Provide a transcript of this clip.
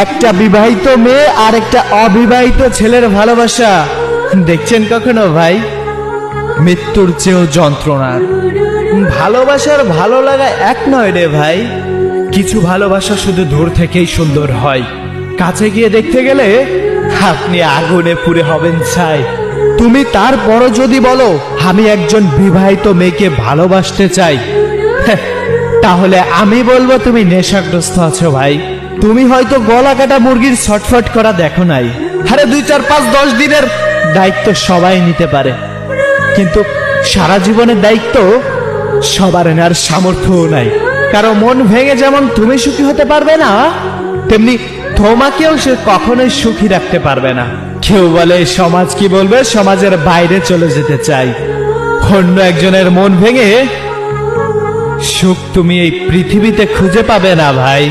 একটা বিবাহিত মেয়ে আর একটা অবিবাহিত ছেলের ভালোবাসা দেখছেন কখনো ভাই? মৃত্যুর চেয়েও যন্ত্রণার। ভালোবাসার ভালো লাগা এক নয় রে ভাই। কিছু ভালোবাসা শুধু দূর থেকেই সুন্দর হয়, কাছে গিয়ে দেখতে গেলে আপনি আগুনে পুড়ে হবেন ছাই। তুমি তারপরও যদি বলো আমি একজন বিবাহিত মেয়েকে ভালোবাসতে চাই, তাহলে আমি বলবো তুমি নেশাগ্রস্ত আছো ভাই। তুমি হয়তো গলা কাটা মুরগির ছটফট করা দেখো নাই। আরে 2, 4, 5, 10 দিনের দায়িত্ব সবাই নিতে পারে, কিন্তু সারা জীবনের দায়িত্ব সবার নেওয়ার সামর্থ্যও নাই। কারো মন ভেঙে যেমন তুমি সুখী হতে পারবে না, তেমনি তোমাকেও সে কখনোই সুখী রাখতে পারবে না। কেউ বলে সমাজ কি বলবে, সমাজের বাইরে চলে যেতে চাই। অন্য একজনের মন ভেঙে সুখ তুমি এই পৃথিবীতে খুঁজে পাবে না ভাই।